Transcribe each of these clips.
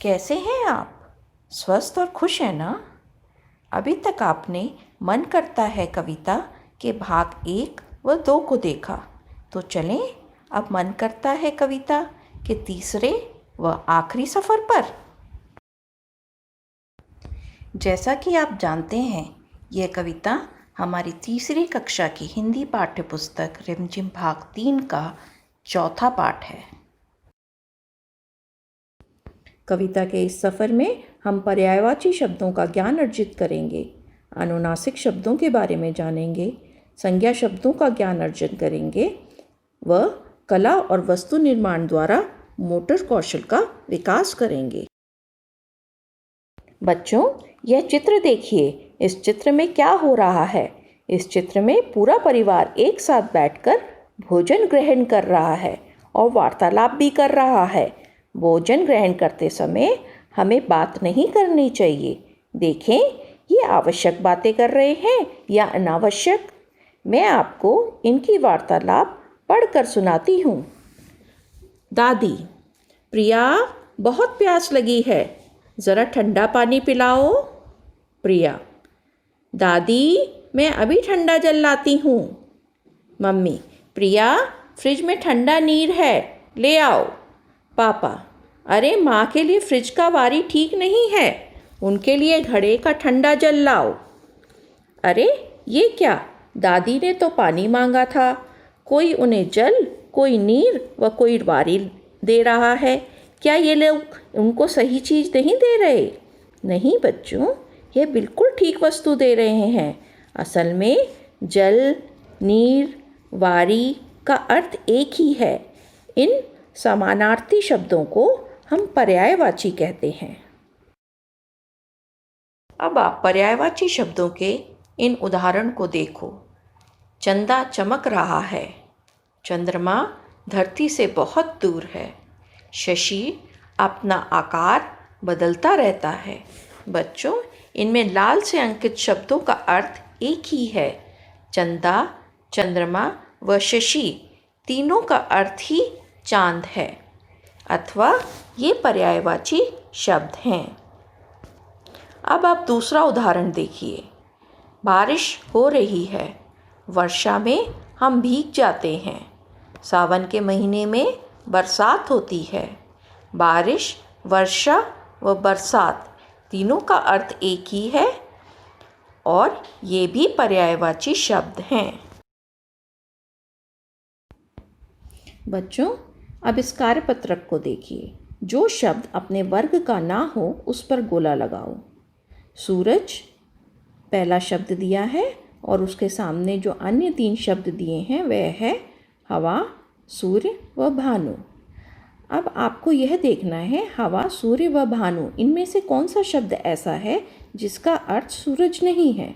कैसे हैं आप? स्वस्थ और खुश हैं ना? अभी तक आपने मन करता है कविता के भाग 1 व 2 को देखा, तो चलें अब मन करता है कविता के तीसरे व आखिरी सफ़र पर। जैसा कि आप जानते हैं, यह कविता हमारी तीसरी कक्षा की हिंदी पाठ्य पुस्तक रिमझिम भाग 3 का चौथा पाठ है। कविता के इस सफ़र में हम पर्यायवाची शब्दों का ज्ञान अर्जित करेंगे, अनुनासिक शब्दों के बारे में जानेंगे, संज्ञा शब्दों का ज्ञान अर्जन करेंगे व कला और वस्तु निर्माण द्वारा मोटर कौशल का विकास करेंगे। बच्चों, यह चित्र देखिए। इस चित्र में क्या हो रहा है? इस चित्र में पूरा परिवार एक साथ बैठकर भोजन ग्रहण कर रहा है और वार्तालाप भी कर रहा है। भोजन ग्रहण करते समय हमें बात नहीं करनी चाहिए। देखें, ये आवश्यक बातें कर रहे हैं या अनावश्यक? मैं आपको इनकी वार्तालाप पढ़कर सुनाती हूँ। दादी: प्रिया, बहुत प्यास लगी है, ज़रा ठंडा पानी पिलाओ। प्रिया: दादी, मैं अभी ठंडा जल लाती हूँ। मम्मी: प्रिया, फ्रिज में ठंडा नीर है, ले आओ। पापा: अरे माँ के लिए फ्रिज का वारी ठीक नहीं है, उनके लिए घड़े का ठंडा जल लाओ। अरे ये क्या, दादी ने तो पानी मांगा था, कोई उन्हें जल, कोई नीर व कोई वारी दे रहा है। क्या ये लोग उनको सही चीज़ नहीं दे रहे? नहीं बच्चों, ये बिल्कुल ठीक वस्तु दे रहे हैं। असल में जल, नीर, वारी का अर्थ एक ही है। इन समानार्थी शब्दों को हम पर्यायवाची कहते हैं। अब आप पर्यायवाची शब्दों के इन उदाहरण को देखो। चंदा चमक रहा है, चंद्रमा धरती से बहुत दूर है, शशि अपना आकार बदलता रहता है। बच्चों, इनमें लाल से अंकित शब्दों का अर्थ एक ही है। चंदा, चंद्रमा व शशि तीनों का अर्थ ही चांद है, अथवा ये पर्यायवाची शब्द हैं। अब आप दूसरा उदाहरण देखिए। बारिश हो रही है, वर्षा में हम भीग जाते हैं। सावन के महीने में बरसात होती है। बारिश, वर्षा व बरसात तीनों का अर्थ एक ही है और ये भी पर्यायवाची शब्द हैं। बच्चों, अब इस कार्यपत्रक को देखिए। जो शब्द अपने वर्ग का ना हो उस पर गोला लगाओ। सूरज पहला शब्द दिया है और उसके सामने जो अन्य 3 शब्द दिए हैं वह है हवा, सूर्य व भानु। अब आपको यह देखना है, हवा, सूर्य व भानु, इनमें से कौन सा शब्द ऐसा है जिसका अर्थ सूरज नहीं है?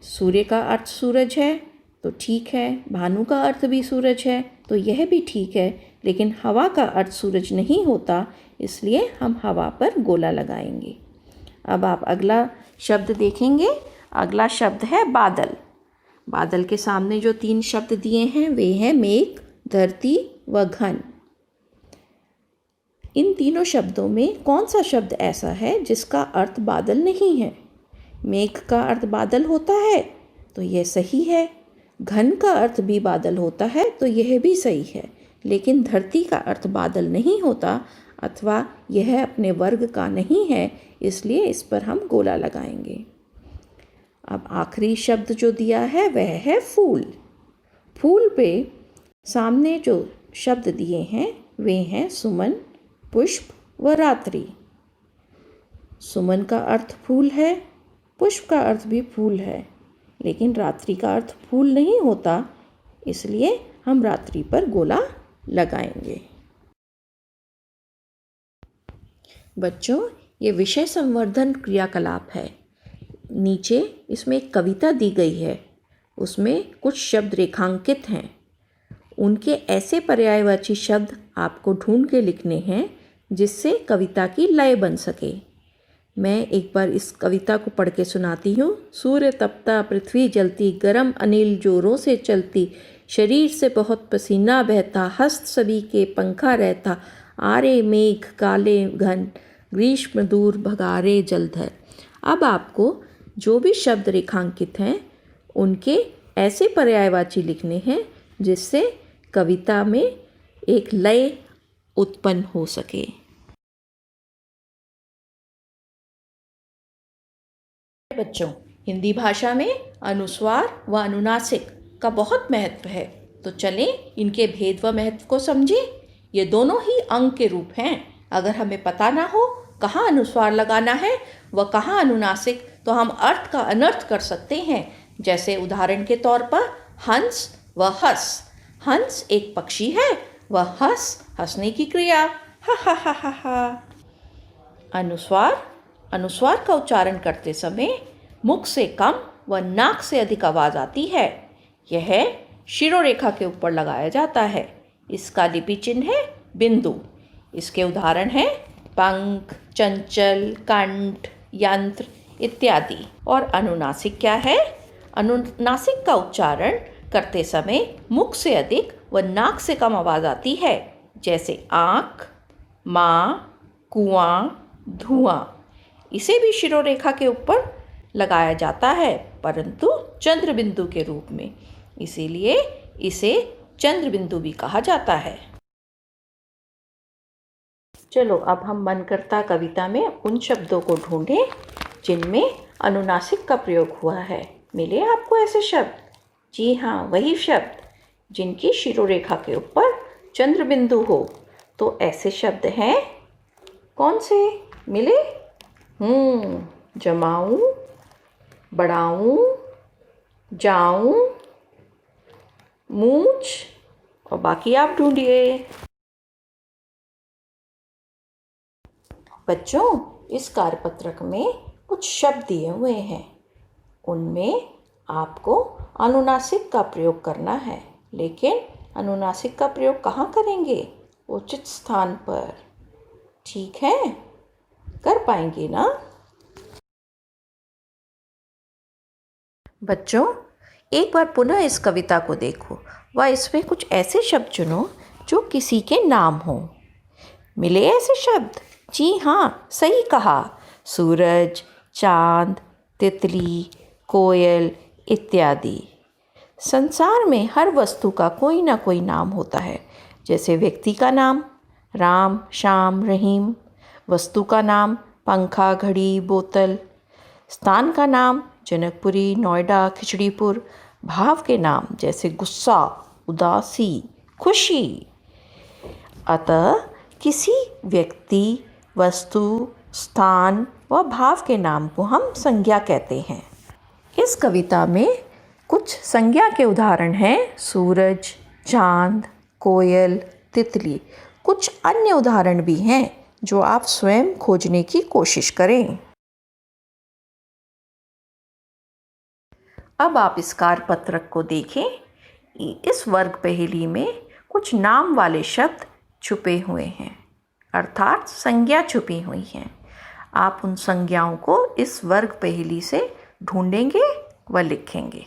सूर्य का अर्थ सूरज है तो ठीक है, भानु का अर्थ भी सूरज है तो यह भी ठीक है, लेकिन हवा का अर्थ सूरज नहीं होता, इसलिए हम हवा पर गोला लगाएंगे। अब आप अगला शब्द देखेंगे। अगला शब्द है बादल। बादल के सामने जो 3 शब्द दिए हैं वे हैं मेघ, धरती व घन। इन तीनों शब्दों में कौन सा शब्द ऐसा है जिसका अर्थ बादल नहीं है? मेघ का अर्थ बादल होता है तो यह सही है। घन का अर्थ भी बादल होता है तो यह भी सही है, लेकिन धरती का अर्थ बादल नहीं होता अथवा यह अपने वर्ग का नहीं है, इसलिए इस पर हम गोला लगाएंगे। अब आखिरी शब्द जो दिया है वह है फूल। फूल पे सामने जो शब्द दिए हैं वे हैं सुमन, पुष्प व रात्रि। सुमन का अर्थ फूल है, पुष्प का अर्थ भी फूल है, लेकिन रात्रि का अर्थ फूल नहीं होता, इसलिए हम रात्रि पर गोला लगाएंगे। बच्चों, ये विषय संवर्धन क्रियाकलाप है। नीचे इसमें एक कविता दी गई है, उसमें कुछ शब्द रेखांकित हैं। उनके ऐसे पर्यायवाची शब्द आपको ढूंढ के लिखने हैं जिससे कविता की लय बन सके। मैं एक बार इस कविता को पढ़ के सुनाती हूँ। सूर्य तपता, पृथ्वी जलती, गरम अनिल जोरों से चलती, शरीर से बहुत पसीना बहता, हस्त सभी के पंखा रहता, आरे मेघ काले घन, ग्रीष्म दूर भगारे जलधर। अब आपको जो भी शब्द रेखांकित हैं उनके ऐसे पर्यायवाची लिखने हैं जिससे कविता में एक लय उत्पन्न हो सके। बच्चों, हिंदी भाषा में अनुस्वार व अनुनासिक का बहुत महत्व है, तो चलें इनके भेद व महत्व को समझें। ये दोनों ही अंग के रूप हैं। अगर हमें पता ना हो कहाँ अनुस्वार लगाना है व कहाँ अनुनासिक, तो हम अर्थ का अनर्थ कर सकते हैं। जैसे उदाहरण के तौर पर हंस व हंस। हंस एक पक्षी है व हंस हंसने की क्रिया, हा हा हा हा हा। अनुस्वार का उच्चारण करते समय मुख से कम व नाक से अधिक आवाज़ आती है। यह शिरोरेखा के ऊपर लगाया जाता है। इसका लिपि चिन्ह है बिंदु। इसके उदाहरण हैं पंख, चंचल, कंठ, यंत्र इत्यादि। और अनुनासिक क्या है? अनुनासिक का उच्चारण करते समय मुख से अधिक व नाक से कम आवाज़ आती है। जैसे आँख, माँ, कुआं, धुआं। इसे भी शिरोरेखा के ऊपर लगाया जाता है, परंतु चंद्र बिंदु के रूप में। इसीलिए इसे चंद्र बिंदु भी कहा जाता है। चलो अब हम मनकर्ता कविता में उन शब्दों को ढूंढें जिनमें अनुनासिक का प्रयोग हुआ है। मिले आपको ऐसे शब्द? जी हाँ, वही शब्द जिनकी शिरोरेखा के ऊपर चंद्र बिंदु हो। तो ऐसे शब्द हैं कौन से? मिले? जमाऊं, बढ़ाऊं, जाऊं, मूंछ, और बाकी आप ढूंढिए। बच्चों, इस कार्यपत्रक में कुछ शब्द दिए हुए हैं। उनमें आपको अनुनासिक का प्रयोग करना है, लेकिन अनुनासिक का प्रयोग कहाँ करेंगे? उचित स्थान पर। ठीक है, कर पाएंगे ना? बच्चों, एक बार पुनः इस कविता को देखो व इसमें कुछ ऐसे शब्द चुनो जो किसी के नाम हो। मिले ऐसे शब्द? जी हाँ, सही कहा। सूरज, चांद, तितली, कोयल इत्यादि। संसार में हर वस्तु का कोई ना कोई नाम होता है। जैसे व्यक्ति का नाम राम, श्याम, रहीम। वस्तु का नाम पंखा, घड़ी, बोतल। स्थान का नाम जनकपुरी, नोएडा, खिचड़ीपुर। भाव के नाम जैसे गुस्सा, उदासी, खुशी। अतः किसी व्यक्ति, वस्तु, स्थान व भाव के नाम को हम संज्ञा कहते हैं। इस कविता में कुछ संज्ञा के उदाहरण हैं सूरज, चांद, कोयल, तितली। कुछ अन्य उदाहरण भी हैं जो आप स्वयं खोजने की कोशिश करें। अब आप इस कार्यपत्रक को देखें। इस वर्ग पहेली में कुछ नाम वाले शब्द छुपे हुए हैं, अर्थात संज्ञा छुपी हुई हैं। आप उन संज्ञाओं को इस वर्ग पहेली से ढूंढेंगे व लिखेंगे।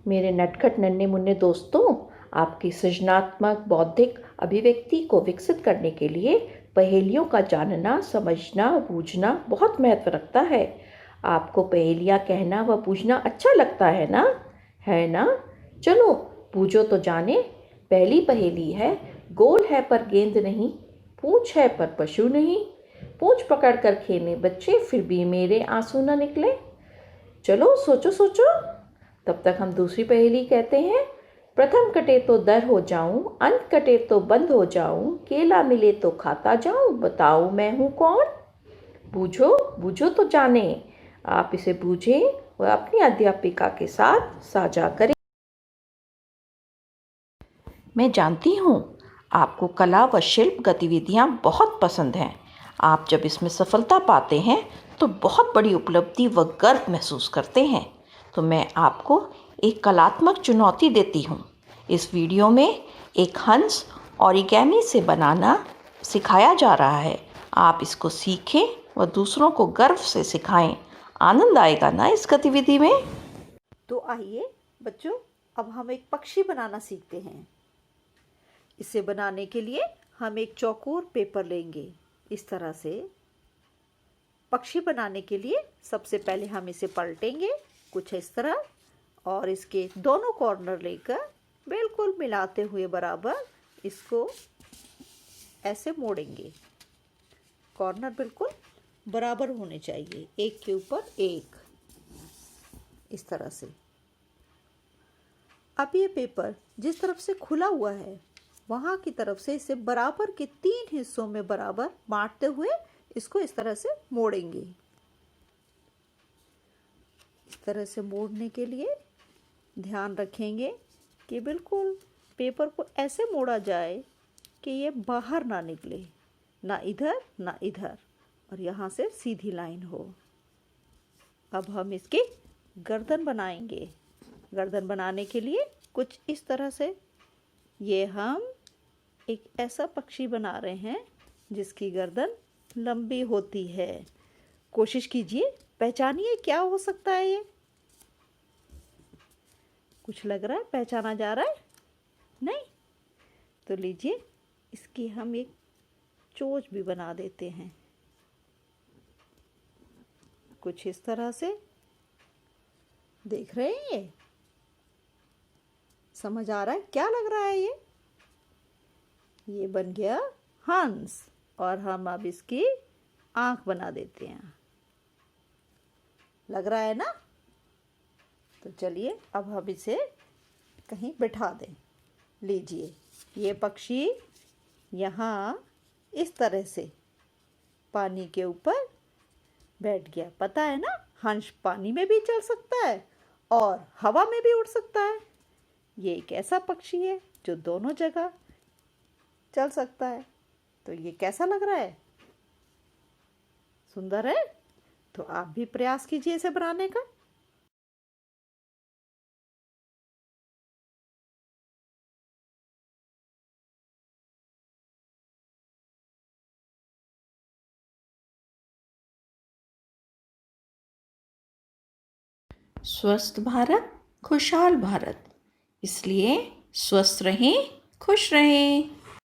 मेरे नटखट नन्हे मुन्ने दोस्तों, आपकी सृजनात्मक बौद्धिक अभिव्यक्ति को विकसित करने के लिए पहेलियों का जानना, समझना, बूझना बहुत महत्व रखता है। आपको पहेलियाँ कहना व पूछना अच्छा लगता है ना? है ना? चलो पूछो तो जाने। पहली पहेली है, गोल है पर गेंद नहीं, पूंछ है पर पशु नहीं, पूंछ पकड़ कर खेले बच्चे, फिर भी मेरे आंसू न निकले। चलो सोचो सोचो। तब तक हम दूसरी पहेली कहते हैं। प्रथम कटे तो दर हो जाऊं, अंत कटे तो बंद हो जाऊं, केला मिले तो खाता जाऊं, बताओ मैं हूं कौन? बूझो बूझो तो जाने। आप इसे बूझें और अपनी अध्यापिका के साथ साझा करें। मैं जानती हूँ आपको कला व शिल्प गतिविधियाँ बहुत पसंद हैं। आप जब इसमें सफलता पाते हैं तो बहुत बड़ी उपलब्धि व गर्व महसूस करते हैं। तो मैं आपको एक कलात्मक चुनौती देती हूँ। इस वीडियो में एक हंस ओरिगेमी से बनाना सिखाया जा रहा है। आप इसको सीखें व दूसरों को गर्व से सिखाएं। आनंद आएगा ना इस गतिविधि में? तो आइए बच्चों, अब हम एक पक्षी बनाना सीखते हैं। इसे बनाने के लिए हम एक चौकोर पेपर लेंगे। इस तरह से पक्षी बनाने के लिए सबसे पहले हम इसे पलटेंगे कुछ इस तरह, और इसके दोनों कॉर्नर लेकर बिल्कुल मिलाते हुए बराबर इसको ऐसे मोड़ेंगे। कॉर्नर बिल्कुल बराबर होने चाहिए, एक के ऊपर एक, इस तरह से। अब ये पेपर जिस तरफ से खुला हुआ है वहाँ की तरफ से इसे बराबर के 3 हिस्सों में बराबर बांटते हुए इसको इस तरह से मोड़ेंगे। इस तरह से मोड़ने के लिए ध्यान रखेंगे कि बिल्कुल पेपर को ऐसे मोड़ा जाए कि ये बाहर ना निकले, ना इधर ना इधर, और यहाँ से सीधी लाइन हो। अब हम इसकी गर्दन बनाएंगे। गर्दन बनाने के लिए कुछ इस तरह से ये हम एक ऐसा पक्षी बना रहे हैं जिसकी गर्दन लंबी होती है। कोशिश कीजिए, पहचानिए क्या हो सकता है ये। कुछ लग रहा है, पहचाना जा रहा है? नहीं? तो लीजिए, इसकी हम एक चोंच भी बना देते हैं कुछ इस तरह से। देख रहे हैं ये? समझ आ रहा है क्या लग रहा है ये बन गया हंस, और हम अब इसकी आँख बना देते हैं। लग रहा है ना? तो चलिए अब हम इसे कहीं बिठा दें। लीजिए, ये पक्षी यहाँ इस तरह से पानी के ऊपर बैठ गया। पता है ना, हंस पानी में भी चल सकता है और हवा में भी उड़ सकता है। ये एक ऐसा पक्षी है जो दोनों जगह चल सकता है। तो ये कैसा लग रहा है? सुंदर है? तो आप भी प्रयास कीजिए इसे बनाने का। स्वस्थ भारत खुशहाल भारत, इसलिए स्वस्थ रहें, खुश रहें।